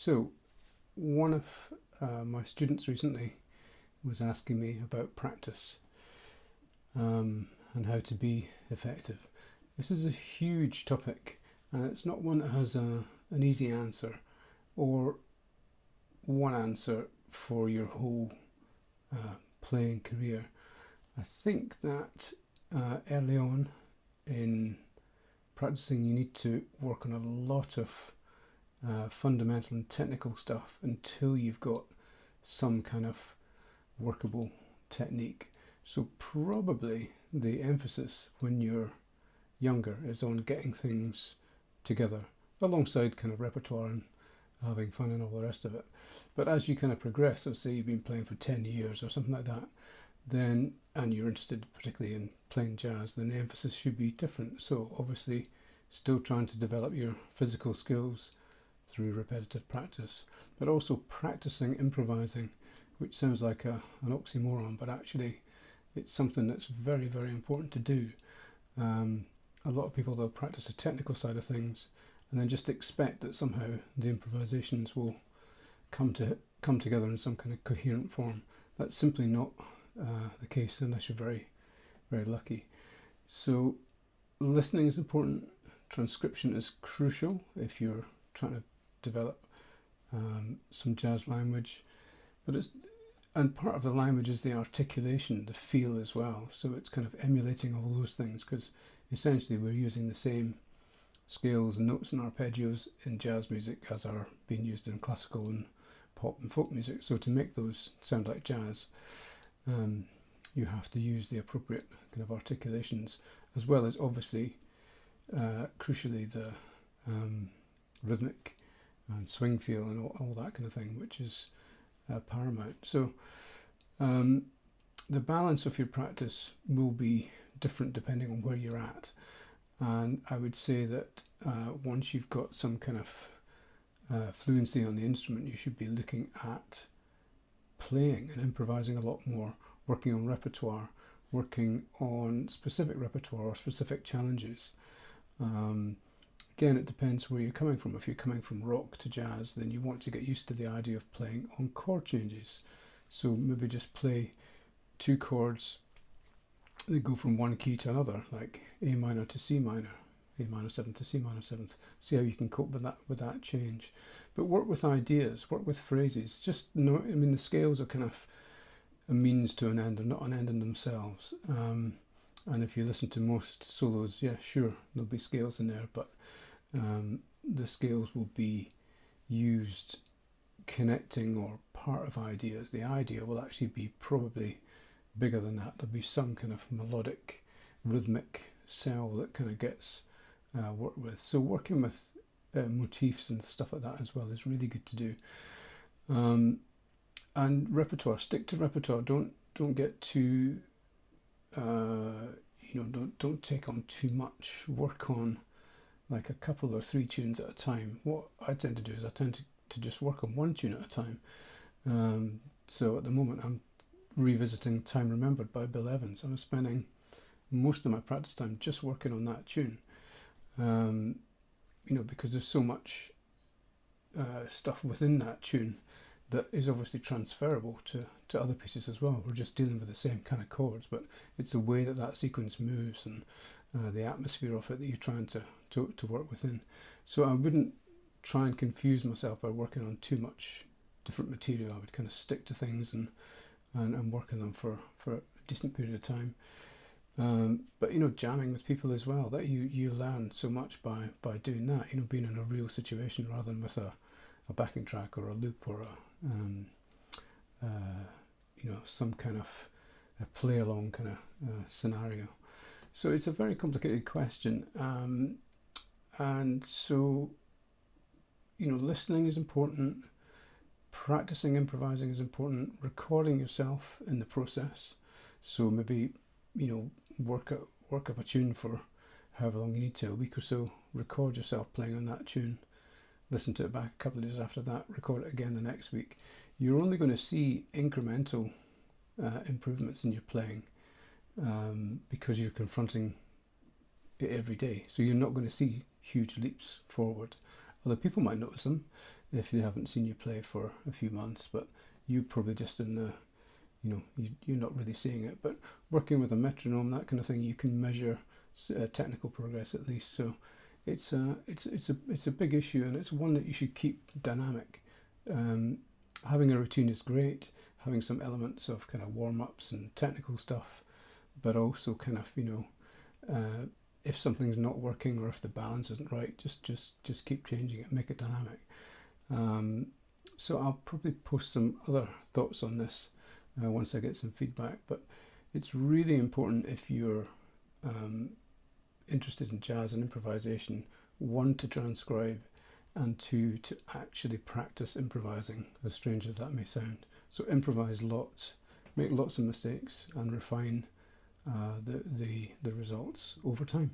So, one of my students recently was asking me about practice and how to be effective. This is a huge topic, and it's not one that has an easy answer or one answer for your whole playing career. I think that early on in practicing, you need to work on a lot of fundamental and technical stuff until you've got some kind of workable technique. So probably the emphasis when you're younger is on getting things together alongside kind of repertoire and having fun and all the rest of it. But as you kind of progress, so say you've been playing for 10 years or something like that, then, and you're interested particularly in playing jazz, then the emphasis should be different. So obviously still trying to develop your physical skills through repetitive practice, but also practicing improvising, which sounds like an oxymoron, but actually it's something that's very, very important to do. A lot of people, they'll practice the technical side of things and then just expect that somehow the improvisations will come together in some kind of coherent form. That's simply not the case unless you're very, very lucky. So listening is important. Transcription is crucial if you're trying to develop some jazz language, and part of the language is the articulation, the feel as well. So it's kind of emulating all those things, because essentially we're using the same scales, notes and arpeggios in jazz music as are being used in classical and pop and folk music. So to make those sound like jazz, you have to use the appropriate kind of articulations, as well as obviously crucially the rhythmic and swing feel and all that kind of thing, which is paramount. So the balance of your practice will be different depending on where you're at, and I would say that once you've got some kind of fluency on the instrument, you should be looking at playing and improvising a lot more, working on repertoire, working on specific repertoire or specific challenges. Again, it depends where you're coming from. If you're coming from rock to jazz, then you want to get used to the idea of playing on chord changes. So maybe just play two chords that go from one key to another, like A minor to C minor, A minor 7th to C minor 7th. See how you can cope with that change. But work with ideas, work with phrases. Just know, I mean, the scales are kind of a means to an end, they're not an end in themselves. And if you listen to most solos, yeah, sure, there'll be scales in there, but the scales will be used connecting or part of ideas. The idea will actually be probably bigger than that. There'll be some kind of melodic, rhythmic cell that kind of gets worked with. So working with motifs and stuff like that as well is really good to do. And repertoire, stick to repertoire. Don't get too don't take on too much. Work on like a couple or three tunes at a time. What I tend to do is I tend to just work on one tune at a time. So at the moment I'm revisiting Time Remembered by Bill Evans. I'm spending most of my practice time just working on that tune. Because there's so much stuff within that tune that is obviously transferable to other pieces as well. We're just dealing with the same kind of chords, but it's the way that sequence moves and the atmosphere of it that you're trying to work within. So I wouldn't try and confuse myself by working on too much different material. I would kind of stick to things and work on them for a decent period of time. But jamming with people as well, that you learn so much by doing that, being in a real situation rather than with a backing track or a loop or some kind of a play along kind of scenario. So it's a very complicated question, and so listening is important, practicing improvising is important, recording yourself in the process. So maybe work up a tune for however long you need to, a week or so, record yourself playing on that tune, listen to it back a couple of days after that, record it again the next week. You're only going to see incremental improvements in your playing because you're confronting it every day. So you're not going to see huge leaps forward. Other people might notice them if they haven't seen you play for a few months, but you probably just in the, you're not really seeing it. But working with a metronome, that kind of thing, you can measure technical progress at least. So it's a big issue, and it's one that you should keep dynamic. Having a routine is great, having some elements of kind of warm-ups and technical stuff, but also kind of, if something's not working or if the balance isn't right, just keep changing it, make it dynamic. So I'll probably post some other thoughts on this once I get some feedback, but it's really important if you're interested in jazz and improvisation, one, to transcribe, and two, to actually practice improvising, as strange as that may sound. So improvise lots, make lots of mistakes, and refine the results over time.